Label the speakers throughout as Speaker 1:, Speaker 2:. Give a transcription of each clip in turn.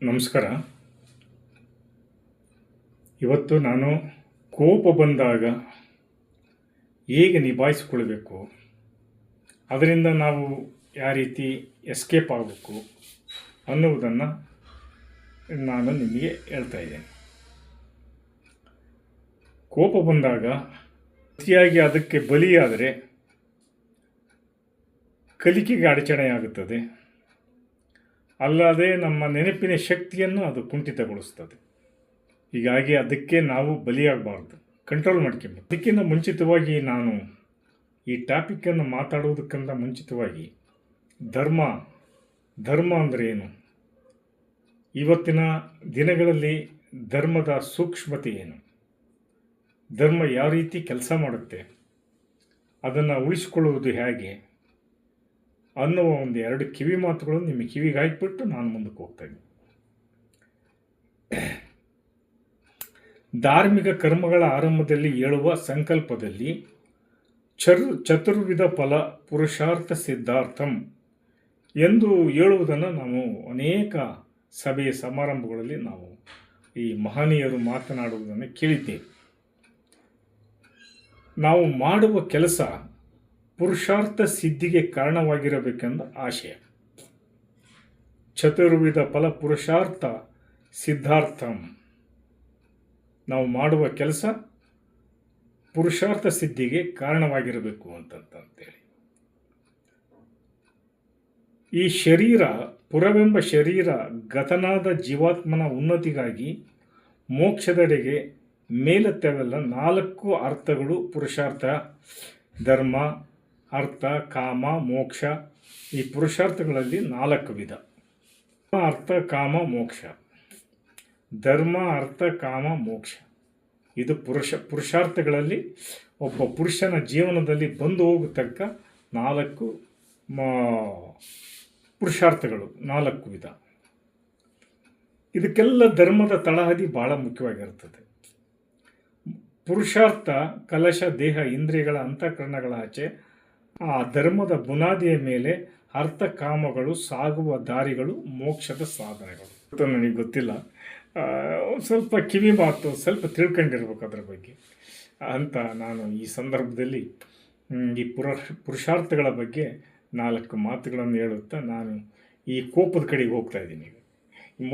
Speaker 1: ನಮಸ್ಕಾರ. ಇವತ್ತು ನಾನು ಕೋಪ ಬಂದಾಗ ಹೇಗೆ ನಿಭಾಯಿಸಿಕೊಳ್ಬೇಕು, ಅದರಿಂದ ನಾವು ಯಾವ ರೀತಿ ಎಸ್ಕೇಪ್ ಆಗಬೇಕು ಅನ್ನುವುದನ್ನು ನಾನು ನಿಮಗೆ ಹೇಳ್ತಾ ಇದ್ದೇನೆ. ಕೋಪ ಬಂದಾಗ ಅತಿಯಾಗಿ ಅದಕ್ಕೆ ಬಲಿಯಾದರೆ ಕಲಿಕೆಗೆ ಅಡಚಣೆಯಾಗುತ್ತದೆ, ಅಲ್ಲದೆ ನಮ್ಮ ನೆನಪಿನ ಶಕ್ತಿಯನ್ನು ಅದು ಕುಂಠಿತಗೊಳಿಸ್ತದೆ. ಹೀಗಾಗಿ ಅದಕ್ಕೆ ನಾವು ಬಲಿಯಾಗಬಾರ್ದು, ಕಂಟ್ರೋಲ್ ಮಾಡ್ಕೊಬೇಕು. ಅದಕ್ಕಿಂತ ಮುಂಚಿತವಾಗಿ ನಾನು ಈ ಟಾಪಿಕ್ಕನ್ನು ಮಾತಾಡುವುದಕ್ಕಿಂತ ಮುಂಚಿತವಾಗಿ ಧರ್ಮ ಅಂದರೆ ಏನು, ಇವತ್ತಿನ ದಿನಗಳಲ್ಲಿ ಧರ್ಮದ ಸೂಕ್ಷ್ಮತೆ ಏನು, ಧರ್ಮ ಯಾವ ರೀತಿ ಕೆಲಸ ಮಾಡುತ್ತೆ, ಅದನ್ನು ಉಳಿಸಿಕೊಳ್ಳುವುದು ಹೇಗೆ ಅನ್ನುವ ಎರಡು ಕಿವಿ ಮಾತುಗಳನ್ನು ನಿಮ್ಮ ಕಿವಿಗೆ ಹಾಕಿಬಿಟ್ಟು ನಾನು ಮುಂದಕ್ಕೆ ಹೋಗ್ತಾಯಿದ್ದೆ. ಧಾರ್ಮಿಕ ಕರ್ಮಗಳ ಆರಂಭದಲ್ಲಿ ಹೇಳುವ ಸಂಕಲ್ಪದಲ್ಲಿ ಚತುರ್ವಿಧ ಫಲ ಪುರುಷಾರ್ಥ ಸಿದ್ಧಾರ್ಥಂ ಎಂದು ಹೇಳುವುದನ್ನು ನಾವು ಅನೇಕ ಸಭೆಯ ಸಮಾರಂಭಗಳಲ್ಲಿ ನಾವು ಈ ಮಹನೀಯರು ಮಾತನಾಡುವುದನ್ನು ಕೇಳಿದ್ದೇವೆ. ನಾವು ಮಾಡುವ ಕೆಲಸ ಪುರುಷಾರ್ಥ ಸಿದ್ಧಿಗೆ ಕಾರಣವಾಗಿರಬೇಕೆಂದ ಆಶಯ. ಚತುರ್ವಿಧ ಫಲ ಪುರುಷಾರ್ಥ ಸಿದ್ಧಾರ್ಥಂ, ನಾವು ಮಾಡುವ ಕೆಲಸ ಪುರುಷಾರ್ಥ ಸಿದ್ಧಿಗೆ ಕಾರಣವಾಗಿರಬೇಕು ಅಂತಂತೇಳಿ. ಈ ಶರೀರ, ಪುರವೆಂಬ ಶರೀರ ಗತನಾದ ಜೀವಾತ್ಮನ ಉನ್ನತಿಗಾಗಿ ಮೋಕ್ಷದೆಡೆಗೆ ಮೇಲೆತ್ತವೆಲ್ಲ 4 ಅರ್ಥಗಳು ಪುರುಷಾರ್ಥ. ಧರ್ಮ, ಅರ್ಥ, ಕಾಮ, ಮೋಕ್ಷ. ಈ ಪುರುಷಾರ್ಥಗಳಲ್ಲಿ 4 ವಿಧ: ಅರ್ಥ, ಕಾಮ, ಮೋಕ್ಷ. ಧರ್ಮ, ಅರ್ಥ, ಕಾಮ, ಮೋಕ್ಷ. ಇದು ಪುರುಷಾರ್ಥಗಳಲ್ಲಿ ಒಬ್ಬ ಪುರುಷನ ಜೀವನದಲ್ಲಿ ಬಂದು ಹೋಗತಕ್ಕ 4 ಪುರುಷಾರ್ಥಗಳು, 4 ವಿಧ. ಇದಕ್ಕೆಲ್ಲ ಧರ್ಮದ ತಳಹದಿ ಬಹಳ ಮುಖ್ಯವಾಗಿರ್ತದೆ. ಪುರುಷಾರ್ಥ ಕಲಶ, ದೇಹ, ಇಂದ್ರಿಯಗಳ, ಅಂತಃಕರಣಗಳ ಆಚೆ ಆ ಧರ್ಮದ ಬುನಾದಿಯ ಮೇಲೆ ಅರ್ಥ ಕಾಮಗಳು ಸಾಗುವ ದಾರಿಗಳು, ಮೋಕ್ಷದ ಸಾಧನೆಗಳು. ನನಗೆ ಗೊತ್ತಿಲ್ಲ, ಸ್ವಲ್ಪ ಕಿವಿ ಮಾತು ಸ್ವಲ್ಪ ತಿಳ್ಕೊಂಡಿರ್ಬೇಕು ಅದರ ಬಗ್ಗೆ ಅಂತ ನಾನು ಈ ಸಂದರ್ಭದಲ್ಲಿ ಈ ಪುರುಷಾರ್ಥಗಳ ಬಗ್ಗೆ 4 ಮಾತುಗಳನ್ನು ಹೇಳುತ್ತಾ ನಾನು ಈ ಕೋಪದ ಕಡೆಗೆ ಹೋಗ್ತಾ ಇದ್ದೀನಿ.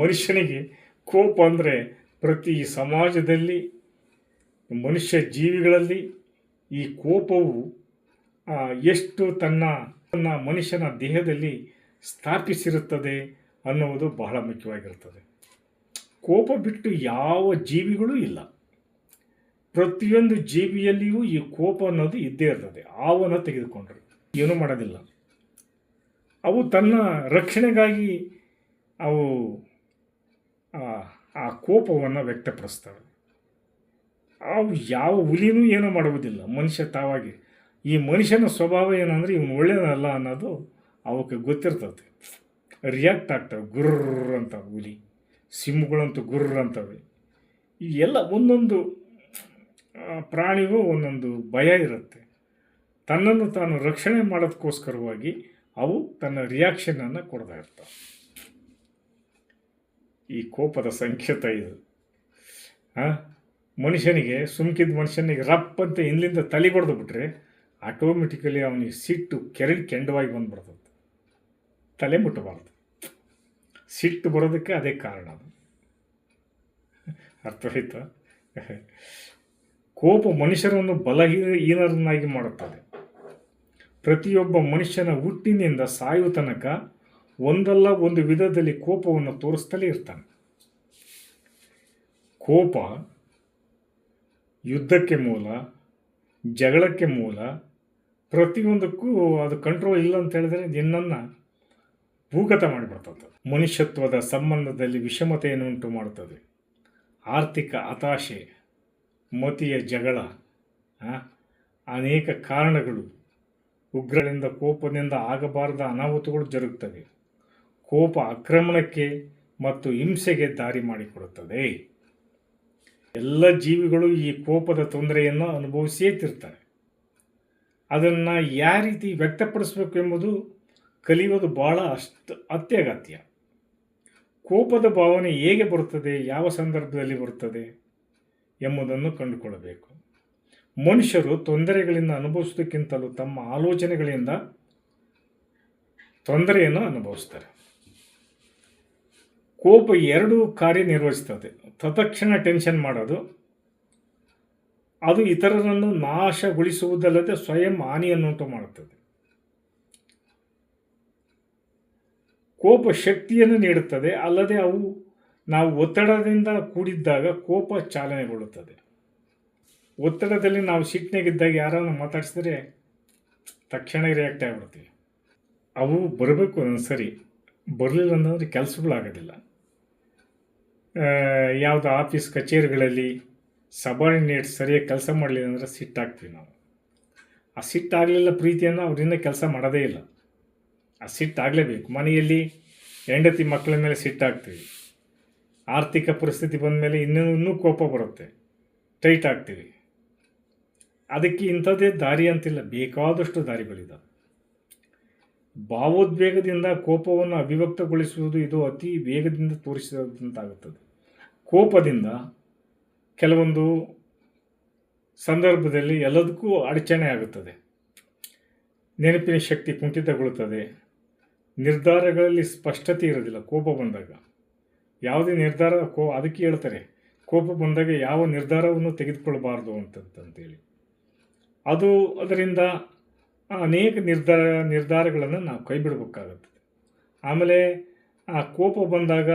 Speaker 1: ಮನುಷ್ಯನಿಗೆ ಕೋಪ ಅಂದರೆ ಪ್ರತಿ ಸಮಾಜದಲ್ಲಿ, ಮನುಷ್ಯ ಜೀವಿಗಳಲ್ಲಿ ಈ ಕೋಪವು ಎಷ್ಟು ತನ್ನ ಮನುಷ್ಯನ ದೇಹದಲ್ಲಿ ಸ್ಥಾಪಿಸಿರುತ್ತದೆ ಅನ್ನುವುದು ಬಹಳ ಮುಖ್ಯವಾಗಿರುತ್ತದೆ. ಕೋಪ ಬಿಟ್ಟು ಯಾವ ಜೀವಿಗಳೂ ಇಲ್ಲ. ಪ್ರತಿಯೊಂದು ಜೀವಿಯಲ್ಲಿಯೂ ಈ ಕೋಪ ಅನ್ನೋದು ಇದ್ದೇ ಇರ್ತದೆ. ಹಾವನ್ನು ತೆಗೆದುಕೊಂಡ್ರೆ ಏನೂ ಮಾಡೋದಿಲ್ಲ. ಅವು ತನ್ನ ರಕ್ಷಣೆಗಾಗಿ ಅವು ಆ ಕೋಪವನ್ನು ವ್ಯಕ್ತಪಡಿಸ್ತವೆ. ಅವು ಯಾವ ಹುಲಿನೂ ಏನೂ ಮಾಡುವುದಿಲ್ಲ ಮನುಷ್ಯ ತಾವಾಗಿ. ಈ ಮನುಷ್ಯನ ಸ್ವಭಾವ ಏನಂದರೆ ಇವನು ಒಳ್ಳೆಯದಲ್ಲ ಅನ್ನೋದು ಅವಕ್ಕೆ ಗೊತ್ತಿರ್ತದೆ. ರಿಯಾಕ್ಟ್ ಆಗ್ತವೆ, ಗುರ್ರ್ ಅಂತ. ಹುಲಿ, ಸಿಂಹಗಳಂತೂ ಗುರ್ರ್ ಅಂತವೆ. ಈ ಎಲ್ಲ ಒಂದೊಂದು ಪ್ರಾಣಿಗೂ ಒಂದೊಂದು ಭಯ ಇರುತ್ತೆ. ತನ್ನನ್ನು ತಾನು ರಕ್ಷಣೆ ಮಾಡೋದಕ್ಕೋಸ್ಕರವಾಗಿ ಅವು ತನ್ನ ರಿಯಾಕ್ಷನನ್ನು ಕೊಡ್ತಾ ಇರ್ತವೆ. ಈ ಕೋಪದ ಸಂಕೇತ ಇದು. ಮನುಷ್ಯನಿಗೆ, ಸುಮ್ಕಿದ ಮನುಷ್ಯನಿಗೆ ರಪ್ ಅಂತ ಹಿಂದಿಂದ ತಲೆ ಹೊಡೆದು ಬಿಟ್ರೆ ಆಟೋಮೆಟಿಕಲಿ ಅವನಿಗೆ ಸಿಟ್ಟು ಕೆಂಡವಾಗಿ ಬಂದುಬಿಡ್ತದೆ. ತಲೆ ಮುಟ್ಟಬಾರ್ದು. ಸಿಟ್ಟು ಬರೋದಕ್ಕೆ ಅದೇ ಕಾರಣ. ಅದು ಅರ್ಥವಾಯ್ತಾ? ಕೋಪ ಮನುಷ್ಯರನ್ನು ಬಲಹೀನರನ್ನಾಗಿ ಮಾಡುತ್ತದೆ. ಪ್ರತಿಯೊಬ್ಬ ಮನುಷ್ಯನ ಹುಟ್ಟಿನಿಂದ ಸಾಯುವ ತನಕ ಒಂದಲ್ಲ ಒಂದು ವಿಧದಲ್ಲಿ ಕೋಪವನ್ನು ತೋರಿಸ್ತಲೇ ಇರ್ತಾನೆ. ಕೋಪ ಯುದ್ಧಕ್ಕೆ ಮೂಲ, ಜಗಳಕ್ಕೆ ಮೂಲ. ಪ್ರತಿಯೊಂದಕ್ಕೂ ಅದು ಕಂಟ್ರೋಲ್ ಇಲ್ಲ ಅಂತ ಹೇಳಿದ್ರೆ ನಿನ್ನನ್ನು ಭೂಗತ ಮಾಡಿಬಿಡ್ತದೆ. ಮನುಷ್ಯತ್ವದ ಸಂಬಂಧದಲ್ಲಿ ವಿಷಮತೆಯನ್ನು ಉಂಟು ಮಾಡುತ್ತದೆ. ಆರ್ಥಿಕ ಹತಾಶೆ, ಮತೀಯ ಜಗಳ, ಅನೇಕ ಕಾರಣಗಳು. ಉಗ್ರರಿಂದ, ಕೋಪದಿಂದ ಆಗಬಾರದ ಅನಾಹುತಗಳು ಜರುಗುತ್ತವೆ. ಕೋಪ ಆಕ್ರಮಣಕ್ಕೆ ಮತ್ತು ಹಿಂಸೆಗೆ ದಾರಿ ಮಾಡಿಕೊಡುತ್ತದೆ. ಎಲ್ಲ ಜೀವಿಗಳು ಈ ಕೋಪದ ತೊಂದರೆಯನ್ನು ಅನುಭವಿಸಿಯೇ ತಿರ್ತಾರೆ. ಅದನ್ನು ಯಾವ ರೀತಿ ವ್ಯಕ್ತಪಡಿಸಬೇಕು ಎಂಬುದು ಕಲಿಯೋದು ಭಾಳ ಅತ್ಯಗತ್ಯ. ಕೋಪದ ಭಾವನೆ ಹೇಗೆ ಬರುತ್ತದೆ, ಯಾವ ಸಂದರ್ಭದಲ್ಲಿ ಬರುತ್ತದೆ ಎಂಬುದನ್ನು ಕಂಡುಕೊಳ್ಳಬೇಕು. ಮನುಷ್ಯರು ತೊಂದರೆಗಳಿಂದ ಅನುಭವಿಸುವುದಕ್ಕಿಂತಲೂ ತಮ್ಮ ಆಲೋಚನೆಗಳಿಂದ ತೊಂದರೆಯನ್ನು ಅನುಭವಿಸ್ತಾರೆ. ಕೋಪ ಎರಡು ಕಾರ್ಯನಿರ್ವಹಿಸ್ತದೆ. ತತ್ಕ್ಷಣ ಟೆನ್ಷನ್ ಮಾಡೋದು, ಅದು ಇತರರನ್ನು ನಾಶಗೊಳಿಸುವುದಲ್ಲದೆ ಸ್ವಯಂ ಹಾನಿಯನ್ನುಂಟು ಮಾಡುತ್ತದೆ. ಕೋಪ ಶಕ್ತಿಯನ್ನು ನೀಡುತ್ತದೆ, ಅಲ್ಲದೆ ನಾವು ಒತ್ತಡದಿಂದ ಕೂಡಿದ್ದಾಗ ಕೋಪ ಚಾಲನೆಗೊಳ್ಳುತ್ತದೆ. ಒತ್ತಡದಲ್ಲಿ ನಾವು ಸಿಟ್ಟಿನಾಗಿದ್ದಾಗ ಯಾರನ್ನು ಮಾತಾಡಿಸಿದ್ರೆ ತಕ್ಷಣ ರಿಯಾಕ್ಟ್ ಆಗಿಬಿಡ್ತೀವಿ. ಅವು ಬರಬೇಕು ಸರಿ, ಬರಲಿಲ್ಲ ಅಂತಂದರೆ ಕೆಲಸಗಳಾಗೋದಿಲ್ಲ. ಯಾವುದು ಆಫೀಸ್ ಕಚೇರಿಗಳಲ್ಲಿ ಸಬಾರ್ಡಿನೇಟ್ ಸರಿಯಾಗಿ ಕೆಲಸ ಮಾಡಲಿಲ್ಲ ಅಂದರೆ ಸಿಟ್ಟಾಗ್ತೀವಿ ನಾವು. ಆ ಸಿಟ್ಟಾಗಲಿಲ್ಲ ಪ್ರೀತಿಯನ್ನು ಅವರಿಂದ ಕೆಲಸ ಮಾಡೋದೇ ಇಲ್ಲ. ಆ ಸಿಟ್ಟಾಗಲೇಬೇಕು. ಮನೆಯಲ್ಲಿ ಹೆಂಡತಿ ಮಕ್ಕಳ ಮೇಲೆ ಸಿಟ್ಟಾಗ್ತೀವಿ. ಆರ್ಥಿಕ ಪರಿಸ್ಥಿತಿ ಬಂದ ಮೇಲೆ ಇನ್ನೂ ಕೋಪ ಬರುತ್ತೆ, ಟೈಟ್ ಆಗ್ತೀವಿ. ಅದಕ್ಕೆ ಇಂಥದ್ದೇ ದಾರಿ ಅಂತಿಲ್ಲ, ಬೇಕಾದಷ್ಟು ದಾರಿಗಳಿದ್ದಾವೆ. ಭಾವೋದ್ವೇಗದಿಂದ ಕೋಪವನ್ನು ಅಭಿವ್ಯಕ್ತಗೊಳಿಸುವುದು ಇದು ಅತಿ ವೇಗದಿಂದ ತೋರಿಸಿದಂತಾಗುತ್ತದೆ. ಕೋಪದಿಂದ ಕೆಲವೊಂದು ಸಂದರ್ಭದಲ್ಲಿ ಎಲ್ಲದಕ್ಕೂ ಅಡಚಣೆ ಆಗುತ್ತದೆ. ನೆನಪಿನ ಶಕ್ತಿ ಕುಂಠಿತಗೊಳ್ಳುತ್ತದೆ. ನಿರ್ಧಾರಗಳಲ್ಲಿ ಸ್ಪಷ್ಟತೆ ಇರೋದಿಲ್ಲ ಕೋಪ ಬಂದಾಗ. ಯಾವುದೇ ನಿರ್ಧಾರ ಅದಕ್ಕೆ ಹೇಳ್ತಾರೆ, ಕೋಪ ಬಂದಾಗ ಯಾವ ನಿರ್ಧಾರವನ್ನು ತೆಗೆದುಕೊಳ್ಬಾರ್ದು ಅಂತಂತೇಳಿ. ಅದರಿಂದ ಅನೇಕ ನಿರ್ಧಾರಗಳನ್ನು ನಾವು ಕೈ ಬಿಡಬೇಕಾಗುತ್ತದೆ. ಆಮೇಲೆ ಆ ಕೋಪ ಬಂದಾಗ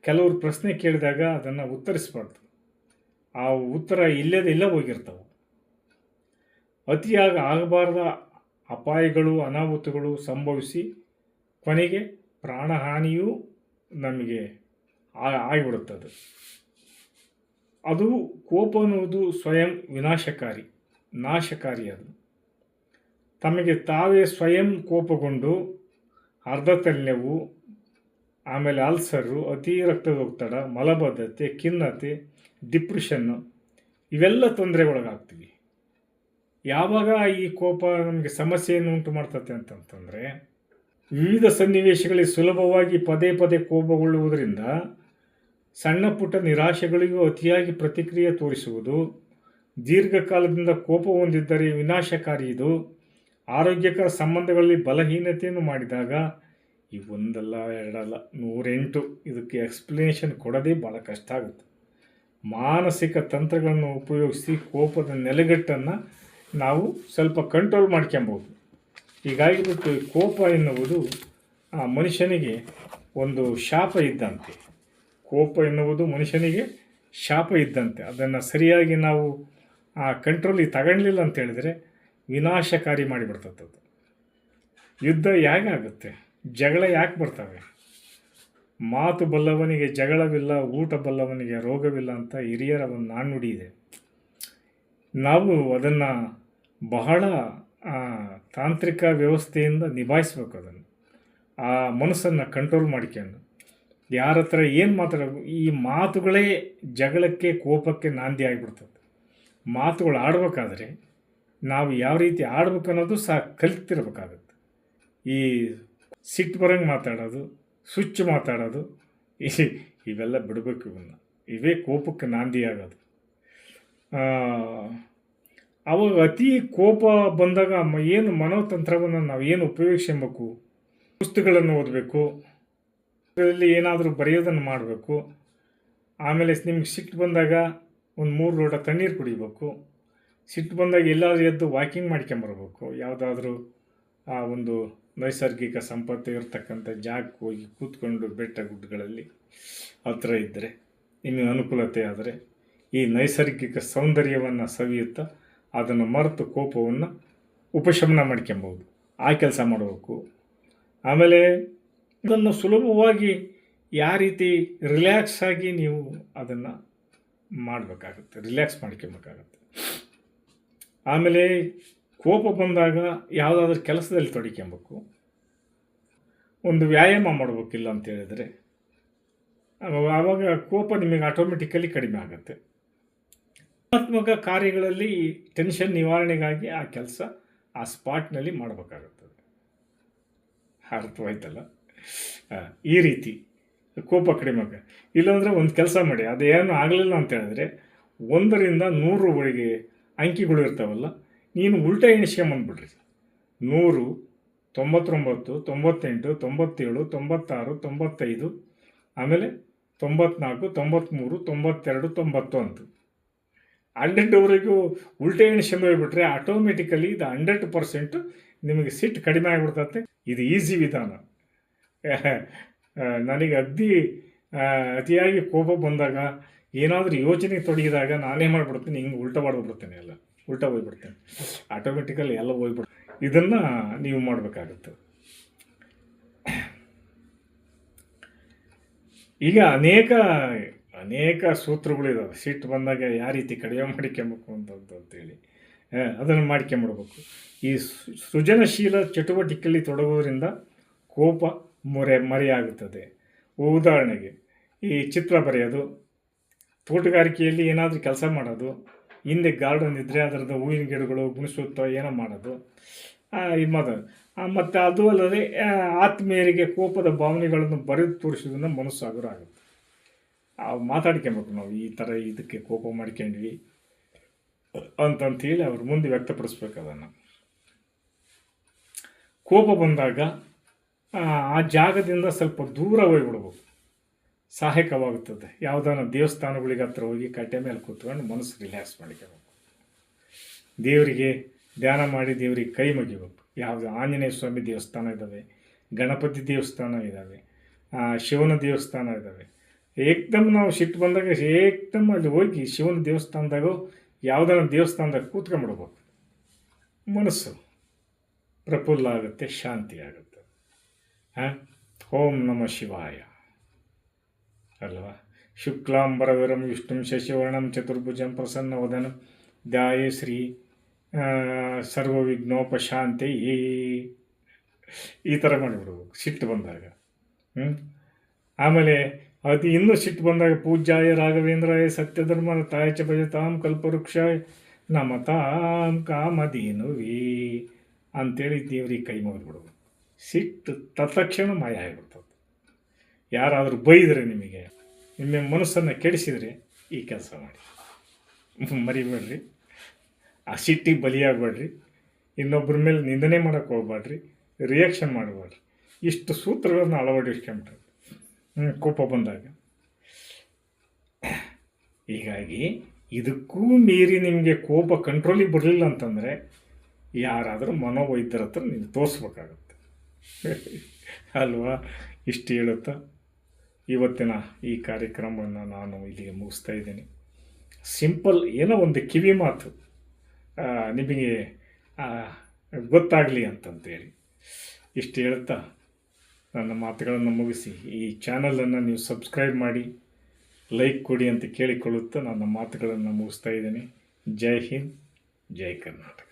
Speaker 1: ಕೆಲವರು ಪ್ರಶ್ನೆ ಕೇಳಿದಾಗ ಅದನ್ನು ಉತ್ತರಿಸಬಾರ್ದು. ಆ ಉತ್ತರ ಇಲ್ಲೇ ಹೋಗಿರ್ತವೆ. ಅತಿಯಾಗಿ ಆಗಬಾರ್ದ ಅಪಾಯಗಳು, ಅನಾಹುತಗಳು ಸಂಭವಿಸಿ ಕೊನೆಗೆ ಪ್ರಾಣಹಾನಿಯೂ ನಮಗೆ ಆಗಿಬಿಡುತ್ತದೆ. ಅದು ಕೋಪ ಅನ್ನುವುದು ಸ್ವಯಂ ನಾಶಕಾರಿ. ಅದು ತಮಗೆ ತಾವೇ ಸ್ವಯಂ ಕೋಪಗೊಂಡು ಅರ್ಧ ತಲೆನೋವು, ಆಮೇಲೆ ಅಲ್ಸರು, ಅತಿ ರಕ್ತದೊತ್ತಡ, ಮಲಬದ್ಧತೆ, ಖಿನ್ನತೆ, ಡಿಪ್ರೆಷನ್ನು ಇವೆಲ್ಲ ತೊಂದರೆಗೊಳಗಾಗ್ತೀವಿ. ಯಾವಾಗ ಈ ಕೋಪ ನಮಗೆ ಸಮಸ್ಯೆಯನ್ನು ಉಂಟು ಮಾಡ್ತದೆ ಅಂತಂತಂದರೆ, ವಿವಿಧ ಸನ್ನಿವೇಶಗಳಿಗೆ ಸುಲಭವಾಗಿ ಪದೇ ಪದೇ ಕೋಪಗೊಳ್ಳುವುದರಿಂದ ಸಣ್ಣ ಪುಟ್ಟ ನಿರಾಶೆಗಳಿಗೂ ಅತಿಯಾಗಿ ಪ್ರತಿಕ್ರಿಯೆ ತೋರಿಸುವುದು, ದೀರ್ಘಕಾಲದಿಂದ ಕೋಪ ಹೊಂದಿದ್ದರೆ ವಿನಾಶಕಾರಿ. ಇದು ಆರೋಗ್ಯಕರ ಸಂಬಂಧಗಳಲ್ಲಿ ಬಲಹೀನತೆಯನ್ನು ಮಾಡಿದಾಗ ಒಂದಲ್ಲ ಎರಡಲ್ಲ 108 ಇದಕ್ಕೆ ಎಕ್ಸ್ಪ್ಲನೇಷನ್ ಕೊಡೋದೇ ಭಾಳ ಕಷ್ಟ ಆಗುತ್ತೆ. ಮಾನಸಿಕ ತಂತ್ರಗಳನ್ನು ಉಪಯೋಗಿಸಿ ಕೋಪದ ನೆಲೆಗಟ್ಟನ್ನು ನಾವು ಸ್ವಲ್ಪ ಕಂಟ್ರೋಲ್ ಮಾಡ್ಕೊಬೋದು. ಹೀಗಾಗಿಬಿಟ್ಟು ಕೋಪ ಎನ್ನುವುದು ಆ ಮನುಷ್ಯನಿಗೆ ಒಂದು ಶಾಪ ಇದ್ದಂತೆ. ಕೋಪ ಎನ್ನುವುದು ಮನುಷ್ಯನಿಗೆ ಶಾಪ ಇದ್ದಂತೆ. ಅದನ್ನು ಸರಿಯಾಗಿ ನಾವು ಆ ಕಂಟ್ರೋಲಿಗೆ ತಗೊಳ್ಳಿಲ್ಲ ಅಂತ ಹೇಳಿದರೆ ವಿನಾಶಕಾರಿ ಮಾಡಿಬಿಡ್ತದೆ. ಯುದ್ಧ ಹೇಗೆ ಆಗುತ್ತೆ, ಜಗಳ ಯಾಕೆ ಬರ್ತವೆ? ಮಾತು ಬಲ್ಲವನಿಗೆ ಜಗಳವಿಲ್ಲ, ಊಟ ಬಲ್ಲವನಿಗೆ ರೋಗವಿಲ್ಲ ಅಂತ ಹಿರಿಯರ ಒಂದು ನಾಣ್ಣುಡಿ ಇದೆ. ನಾವು ಅದನ್ನು ಬಹಳ ತಾಂತ್ರಿಕ ವ್ಯವಸ್ಥೆಯಿಂದ ನಿಭಾಯಿಸ್ಬೇಕು. ಅದನ್ನು ಆ ಮನಸ್ಸನ್ನು ಕಂಟ್ರೋಲ್ ಮಾಡ್ಕೊಂಡು ಯಾರ ಹತ್ರ ಏನು ಮಾತಾಡಬೇಕು, ಈ ಮಾತುಗಳೇ ಜಗಳಕ್ಕೆ, ಕೋಪಕ್ಕೆ ನಾಂದಿ ಆಗಿಬಿಡ್ತದೆ. ಮಾತುಗಳು ಆಡಬೇಕಾದ್ರೆ ನಾವು ಯಾವ ರೀತಿ ಆಡ್ಬೇಕು ಅನ್ನೋದು ಸಹ ಕಲಿತಿರ್ಬೇಕಾಗತ್ತೆ. ಈ ಸಿಟ್ಟು ಬರೋಂಗೆ ಮಾತಾಡೋದು, ಸುಚ್ಚು ಮಾತಾಡೋದು, ಇವೆಲ್ಲ ಬಿಡಬೇಕು. ಇವೇ ಕೋಪಕ್ಕೆ ನಾಂದಿ ಆಗೋದು. ಅವಾಗ ಅತಿ ಕೋಪ ಬಂದಾಗ ಏನು ಮನೋತಂತ್ರವನ್ನು ನಾವು ಏನು ಉಪಯೋಗಿಸಬೇಕು? ಪುಸ್ತಕಗಳನ್ನು ಓದಬೇಕು, ಅದರಲ್ಲಿ ಏನಾದರೂ ಬರೆಯೋದನ್ನು ಮಾಡಬೇಕು. ಆಮೇಲೆ ನಿಮ್ಗೆ ಸಿಟ್ಟು ಬಂದಾಗ ಒಂದು 3 ಲೋಟ ತಣ್ಣೀರು ಕುಡಿಬೇಕು. ಸಿಟ್ಟು ಬಂದಾಗ ಎಲ್ಲಾದರೂ ಎದ್ದು ವಾಕಿಂಗ್ ಮಾಡ್ಕೊಂಬರ್ಬೇಕು. ಯಾವುದಾದ್ರೂ ಆ ಒಂದು ನೈಸರ್ಗಿಕ ಸಂಪತ್ತು ಇರತಕ್ಕಂಥ ಜಾಗಕ್ಕೆ ಹೋಗಿ ಕೂತ್ಕೊಂಡು ಬೆಟ್ಟ ಗುಡ್ಡಗಳಲ್ಲಿ ಹತ್ರ ಇದ್ದರೆ, ನಿಮಗೆ ಅನುಕೂಲತೆ ಆದರೆ ಈ ನೈಸರ್ಗಿಕ ಸೌಂದರ್ಯವನ್ನು ಸವಿಯುತ್ತಾ ಅದನ್ನು ಮರೆತು ಕೋಪವನ್ನು ಉಪಶಮನ ಮಾಡ್ಕೊಬೋದು. ಆ ಕೆಲಸ ಮಾಡಬೇಕು. ಆಮೇಲೆ ಇದನ್ನು ಸುಲಭವಾಗಿ ಯಾವ ರೀತಿ ರಿಲ್ಯಾಕ್ಸ್ ಆಗಿ ನೀವು ಅದನ್ನು ಮಾಡಬೇಕಾಗುತ್ತೆ, ರಿಲ್ಯಾಕ್ಸ್ ಮಾಡ್ಕೊಬೇಕಾಗತ್ತೆ. ಆಮೇಲೆ ಕೋಪ ಬಂದಾಗ ಯಾವುದಾದ್ರೂ ಕೆಲಸದಲ್ಲಿ ತೊಡಕೊಬೇಕು, ಒಂದು ವ್ಯಾಯಾಮ ಮಾಡಬೇಕಿಲ್ಲ ಅಂತ ಹೇಳಿದರೆ ಆವಾಗ ಕೋಪ ನಿಮಗೆ ಆಟೋಮೆಟಿಕಲಿ ಕಡಿಮೆ ಆಗುತ್ತೆ. ಕ್ರಿಯಾತ್ಮಕ ಕಾರ್ಯಗಳಲ್ಲಿ ಟೆನ್ಷನ್ ನಿವಾರಣೆಗಾಗಿ ಆ ಕೆಲಸ ಆ ಸ್ಪಾಟ್ನಲ್ಲಿ ಮಾಡಬೇಕಾಗುತ್ತದೆ. ಅರ್ಥವಾಯ್ತಲ್ಲ? ಈ ರೀತಿ ಕೋಪ ಕಡಿಮೆ ಆಗ. ಇಲ್ಲಾಂದರೆ ಒಂದು ಕೆಲಸ ಮಾಡಿ, ಅದೇನು ಆಗಲಿಲ್ಲ ಅಂತ ಹೇಳಿದ್ರೆ 1ರಿಂದ 100ರವರೆಗೆ ಅಂಕಿಗಳು ಇರ್ತಾವಲ್ಲ, ನೀನು ಉಲ್ಟಾ ಎಣಿಸ್ಕೊಂಬಂದ್ಬಿಡ್ರಿ. 100, 99, 98, 97, 96, 95, ಆಮೇಲೆ 94, 93, 92, 91 100ವರೆಗೂ ಉಲ್ಟಾ ಎಣಿಸ್ಕೊಂಡು ಹೋಗ್ಬಿಟ್ರೆ ಆಟೋಮೆಟಿಕಲಿ ಇದು 100% ನಿಮಗೆ ಸಿಟ್ಟು ಕಡಿಮೆ ಆಗಿಬಿಡ್ತತೆ. ಇದು ಈಸಿ ವಿಧಾನ. ನನಗೆ ಅತಿಯಾಗಿ ಕೋಪ ಬಂದಾಗ, ಏನಾದರೂ ಯೋಚನೆ ತೊಡಗಿದಾಗ ನಾನೇ ಮಾಡಿಬಿಡ್ತೀನಿ, ಹಿಂಗೆ ಉಲ್ಟಾ ಹೊಡೆದ್ಬಿಡ್ತೇನೆ, ಎಲ್ಲ ಉಲ್ಟಾ ಹೋಗ್ಬಿಡ್ತೇನೆ, ಆಟೋಮೆಟಿಕಲಿ ಎಲ್ಲ ಹೋಗ್ಬಿಡ್ತೇನೆ. ಇದನ್ನು ನೀವು ಮಾಡಬೇಕಾಗುತ್ತೆ. ಈಗ ಅನೇಕ ಸೂತ್ರಗಳಿದಾವೆ ಸಿಟ್ಟು ಬಂದಾಗ ಯಾವ ರೀತಿ ಕಡಿಮೆ ಮಾಡ್ಕೊಬೇಕು ಅಂತೇಳಿ, ಅದನ್ನು ಮಾಡ್ಕೊಂಬಿಡ್ಬೇಕು. ಈ ಸೃಜನಶೀಲ ಚಟುವಟಿಕೆಯಲ್ಲಿ ತೊಡಗೋದ್ರಿಂದ ಕೋಪ ಮರೆಯಾಗುತ್ತದೆ. ಉದಾಹರಣೆಗೆ ಈ ಚಿತ್ರ ಬರೆಯೋದು, ತೋಟಗಾರಿಕೆಯಲ್ಲಿ ಏನಾದರೂ ಕೆಲಸ ಮಾಡೋದು, ಹಿಂದೆ ಗಾರ್ಡನ್ ಇದ್ದರೆ ಅದರದ್ದು ಹೂವಿನ ಗಿಡಗಳು ಗುಣಿಸುತ್ತೋ ಏನೋ ಮಾಡೋದು, ಮತ್ತು ಅದು ಅಲ್ಲದೆ ಆತ್ಮೀಯರಿಗೆ ಕೋಪದ ಭಾವನೆಗಳನ್ನು ಬರೆದು ತೋರಿಸೋದ್ರಿಂದ ಮನಸ್ಸು ಹಗುರ ಆಗುತ್ತೆ. ಮಾತಾಡ್ಕೊಬೇಕು ನಾವು, ಈ ಥರ ಇದಕ್ಕೆ ಕೋಪ ಮಾಡ್ಕೊಂಡ್ವಿ ಅಂತಂತೇಳಿ ಅವ್ರ ಮುಂದೆ ವ್ಯಕ್ತಪಡಿಸ್ಬೇಕು. ಅದನ್ನು ಕೋಪ ಬಂದಾಗ ಆ ಜಾಗದಿಂದ ಸ್ವಲ್ಪ ದೂರ ಹೋಗ್ಬಿಡ್ಬೇಕು, ಸಹಾಯಕವಾಗುತ್ತದೆ. ಯಾವುದಾನ ದೇವಸ್ಥಾನಗಳಿಗೆ ಹತ್ರ ಹೋಗಿ ಕಟ್ಟೆ ಮೇಲೆ ಕೂತ್ಕೊಂಡು ಮನಸ್ಸು ರಿಲ್ಯಾಕ್ಸ್ ಮಾಡ್ಕೋಬೇಕು. ದೇವರಿಗೆ ಧ್ಯಾನ ಮಾಡಿ ದೇವರಿಗೆ ಕೈ ಮುಗಿಬೇಕು. ಯಾವುದು ಆಂಜನೇಯ ಸ್ವಾಮಿ ದೇವಸ್ಥಾನ ಇದ್ದಾವೆ, ಗಣಪತಿ ದೇವಸ್ಥಾನ ಇದ್ದಾವೆ, ಶಿವನ ದೇವಸ್ಥಾನ ಇದ್ದಾವೆ. ಏಕ್ದಮ್ ನಾವು ಸಿಟ್ಟು ಬಂದಾಗ ಏಕ್ದಮ್ ಅಲ್ಲಿ ಹೋಗಿ ಶಿವನ ದೇವಸ್ಥಾನದಾಗ ಯಾವುದಾನ ದೇವಸ್ಥಾನದಾಗ ಕೂತ್ಕೊಂಡ್ಬಿಡ್ಬೇಕು. ಮನಸ್ಸು ಪ್ರಫುಲ್ಲ ಆಗುತ್ತೆ, ಶಾಂತಿ ಆಗುತ್ತೆ. ಓಂ ನಮಃ ಶಿವಾಯ ಅಲ್ವಾ. ಶುಕ್ಲಾಂಬರಧರಂ ವಿಷ್ಣುಂ ಶಶಿವರ್ಣಂ ಚತುರ್ಭುಜಂ ಪ್ರಸನ್ನವದನಂ ಧ್ಯಾಯೇ ಶ್ರೀ ಸರ್ವವಿಘ್ನೋಪಶಾಂತಿ. ಈ ಥರ ಮಾಡಿಬಿಡ್ಬೇಕು ಸಿಟ್ಟು ಬಂದಾಗ. ಆಮೇಲೆ ಅದು ಇನ್ನೂ ಸಿಟ್ಟು ಬಂದಾಗ ಪೂಜ್ಯಾಯ ರಾಘವೇಂದ್ರಾಯ ಸತ್ಯಧರ್ಮ ತಾಯ ಚ ಭಜತಾಂ ಕಲ್ಪವೃಕ್ಷಾಯ ನಮತಾಂ ಕಾಮಧೇನುವೇ ಅಂತೇಳಿ ದೇವ್ರಿಗೆ ಕೈ ಮುಗಿದ್ಬಿಡ್ಬೇಕು. ಸಿಟ್ಟು ತತ್ಕ್ಷಣ ಮಾಯ ಆಗಿಬಿಡ್ತದೆ. ಯಾರಾದರೂ ಬೈದರೆ ನಿಮಗೆ, ನಿಮ್ಮ ಮನಸ್ಸನ್ನು ಕೆಡಿಸಿದರೆ ಈ ಕೆಲಸ ಮಾಡಿ, ಮರಿಬೇಡ್ರಿ. ಆ ಸಿಟ್ಟಿಗೆ ಬಲಿಯಾಗಬೇಡ್ರಿ, ಇನ್ನೊಬ್ಬರ ಮೇಲೆ ನಿಂದನೆ ಮಾಡೋಕ್ಕೆ ಹೋಗ್ಬೇಡ್ರಿ, ರಿಯಾಕ್ಷನ್ ಮಾಡಬೇಡ್ರಿ. ಇಷ್ಟು ಸೂತ್ರಗಳನ್ನು ಅಳವಡಿಸ್ಕೊಂಬಿಟ್ರೆ ಕೋಪ ಬಂದಾಗ. ಹೀಗಾಗಿ ಇದಕ್ಕೂ ಮೀರಿ ನಿಮಗೆ ಕೋಪ ಕಂಟ್ರೋಲಿಗೆ ಬರಲಿಲ್ಲ ಅಂತಂದರೆ ಯಾರಾದರೂ ಮನೋವೈದ್ಯರ ಹತ್ರ ನೀವು ತೋರಿಸ್ಬೇಕಾಗತ್ತೆ ಅಲ್ವಾ. ಇಷ್ಟು ಹೇಳುತ್ತಾ ಇವತ್ತಿನ ಈ ಕಾರ್ಯಕ್ರಮವನ್ನು ನಾನು ಇಲ್ಲಿಗೆ ಮುಗಿಸ್ತಾ ಇದ್ದೀನಿ. ಸಿಂಪಲ್ ಏನೋ ಒಂದು ಕಿವಿ ಮಾತು ನಿಮಗೆ ಗೊತ್ತಾಗಲಿ ಅಂತಂತೇಳಿ ಇಷ್ಟು ಹೇಳ್ತಾ ನನ್ನ ಮಾತುಗಳನ್ನು ಮುಗಿಸಿ, ಈ ಚಾನಲನ್ನು ನೀವು ಸಬ್ಸ್ಕ್ರೈಬ್ ಮಾಡಿ, ಲೈಕ್ ಕೊಡಿ ಅಂತ ಕೇಳಿಕೊಳ್ಳುತ್ತಾ ನನ್ನ ಮಾತುಗಳನ್ನು ಮುಗಿಸ್ತಾ ಇದ್ದೀನಿ. ಜೈ ಹಿಂದ್, ಜೈ ಕರ್ನಾಟಕ.